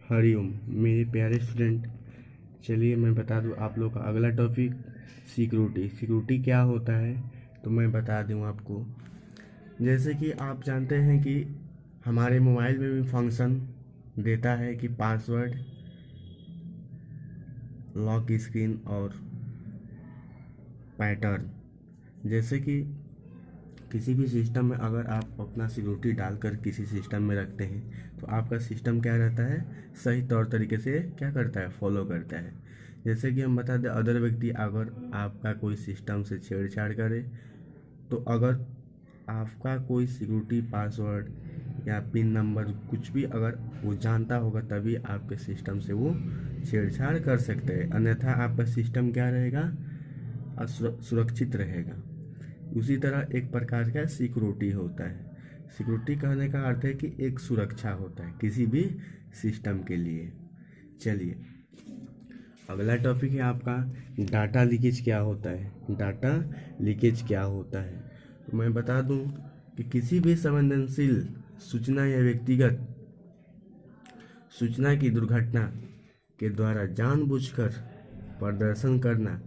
हरिओम मेरे प्यारे स्टूडेंट। चलिए मैं बता दूं आप लोग का अगला टॉपिक सिक्योरिटी। सिक्योरिटी क्या होता है तो मैं बता दूं आपको। जैसे कि आप जानते हैं कि हमारे मोबाइल में भी फंक्शन देता है कि पासवर्ड, लॉक स्क्रीन और पैटर्न। जैसे कि किसी भी सिस्टम में अगर आप अपना सिक्योरिटी डालकर किसी सिस्टम में रखते हैं तो आपका सिस्टम क्या रहता है, सही तौर तरीके से क्या करता है, फॉलो करता है। जैसे कि हम बता दें, अदर व्यक्ति अगर आपका कोई सिस्टम से छेड़छाड़ करे तो अगर आपका कोई सिक्योरिटी पासवर्ड या पिन नंबर कुछ भी अगर वो जानता होगा तभी आपके सिस्टम से वो छेड़छाड़ कर सकते हैं, अन्यथा आपका सिस्टम क्या रहेगा, सुरक्षित रहेगा। उसी तरह एक प्रकार का सिक्योरिटी होता है। सिक्योरिटी कहने का अर्थ है कि एक सुरक्षा होता है किसी भी सिस्टम के लिए। चलिए अगला टॉपिक है आपका डाटा लीकेज क्या होता है। डाटा लीकेज क्या होता है तो मैं बता दूं कि किसी भी संवेदनशील सूचना या व्यक्तिगत सूचना की दुर्घटना के द्वारा जानबूझकर प्रदर्शन करना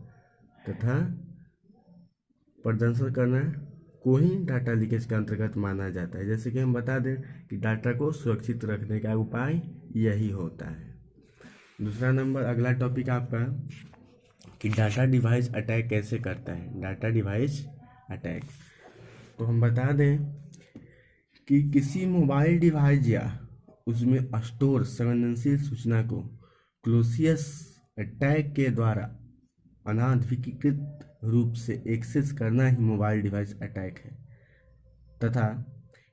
तथा प्रदर्शन करना को ही डाटा लीकेज के अंतर्गत माना जाता है। जैसे कि हम बता दें कि डाटा को सुरक्षित रखने का उपाय यही होता है। दूसरा नंबर अगला टॉपिक आपका कि डाटा डिवाइस अटैक कैसे करता है। डाटा डिवाइस अटैक तो हम बता दें कि किसी मोबाइल डिवाइस या उसमें स्टोर संवेदनशील सूचना को क्लोसियस अटैक के द्वारा अनाधिकृत रूप से एक्सेस करना ही मोबाइल डिवाइस अटैक है तथा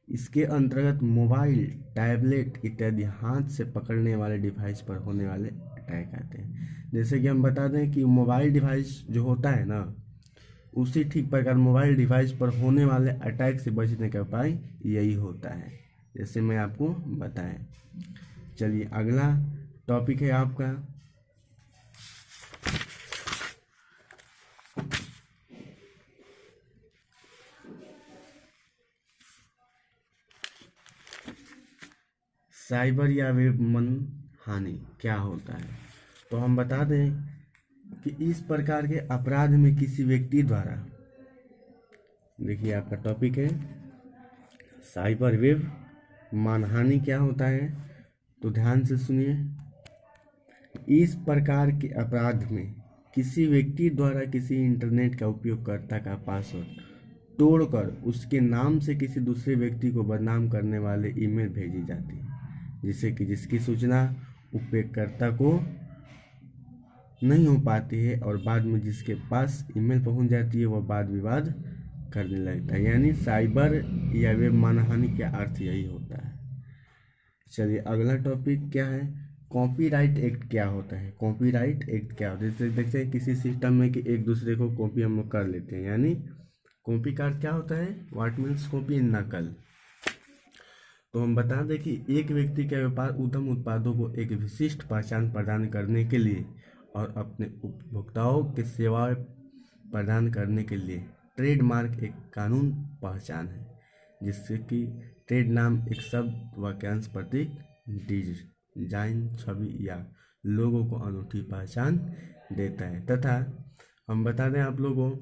इसके अंतर्गत मोबाइल, टैबलेट इत्यादि हाथ से पकड़ने वाले डिवाइस पर होने वाले अटैक आते हैं। जैसे कि हम बता दें कि मोबाइल डिवाइस जो होता है ना, उसी ठीक प्रकार मोबाइल डिवाइस पर होने वाले अटैक से बचने का उपाय यही होता है, जैसे मैं आपको बताएं। चलिए अगला टॉपिक है आपका साइबर या वेब हानि क्या होता है। तो हम बता दें कि इस प्रकार के अपराध में किसी व्यक्ति द्वारा, देखिए आपका टॉपिक है साइबर वेब मानहानि क्या होता है, तो ध्यान से सुनिए। इस प्रकार के अपराध में किसी व्यक्ति द्वारा किसी इंटरनेट का उपयोगकर्ता का पासवर्ड तोड़कर उसके नाम से किसी दूसरे व्यक्ति को बदनाम करने वाले ईमेल भेजी जाती है, जिससे कि जिसकी सूचना उपयोगकर्ता को नहीं हो पाती है और बाद में जिसके पास ईमेल पहुंच जाती है वह वाद विवाद करने लगता है। यानी साइबर या वेब मानहानि का अर्थ यही होता है। चलिए अगला टॉपिक क्या है, कॉपीराइट एक्ट क्या होता है। कॉपीराइट एक्ट क्या होता है, जैसे देखते हैं किसी सिस्टम में कि एक दूसरे को कॉपी हम लोग कर लेते हैं, यानी कॉपी का क्या होता है, व्हाट मीन्स कॉपी, नकल। तो हम बता दें कि एक व्यक्ति का व्यापार उद्यम उत्पादों को एक विशिष्ट पहचान प्रदान करने के लिए और अपने उपभोक्ताओं के सेवाएं प्रदान करने के लिए ट्रेडमार्क एक कानून पहचान है, जिससे कि ट्रेड नाम एक शब्द, वाक्यांश, प्रतीक, डिजाइन, छवि या लोगों को अनूठी पहचान देता है। तथा हम बता दें आप लोगों,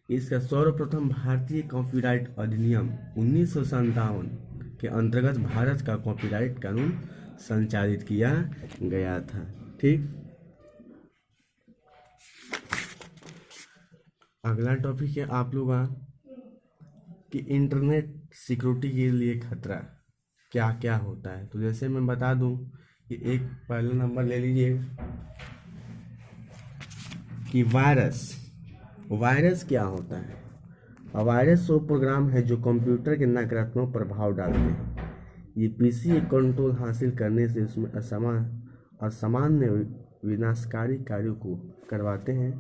इसका सर्वप्रथम भारतीय कॉपीराइट अधिनियम 1957 के अंतर्गत भारत का कॉपीराइट कानून संचालित किया गया था। ठीक, अगला टॉपिक है आप लोग कि इंटरनेट सिक्योरिटी के लिए खतरा क्या क्या होता है। तो जैसे मैं बता दूं कि एक पहला नंबर ले लीजिए कि वायरस क्या होता है। वायरस वो प्रोग्राम है जो कंप्यूटर के नकारात्मक प्रभाव डालते हैं। ये पीसी कंट्रोल हासिल करने से उसमें असामान्य विनाशकारी कार्यों को करवाते हैं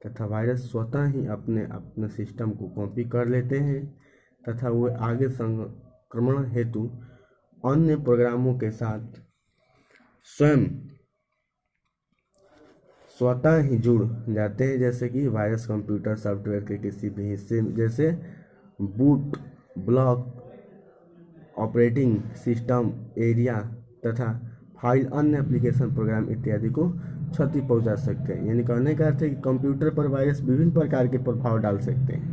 तथा वायरस स्वतः ही अपने सिस्टम को कॉपी कर लेते हैं तथा वे आगे संक्रमण हेतु अन्य प्रोग्रामों के साथ स्वतः ही जुड़ जाते हैं। जैसे कि वायरस कंप्यूटर सॉफ्टवेयर के किसी भी हिस्से जैसे boot block, operating system area तथा फाइल, अन्य एप्लीकेशन, प्रोग्राम इत्यादि को क्षति पहुंचा सकते हैं। यानी कहने का अर्थ है कि कंप्यूटर पर वायरस विभिन्न प्रकार के प्रभाव डाल सकते हैं।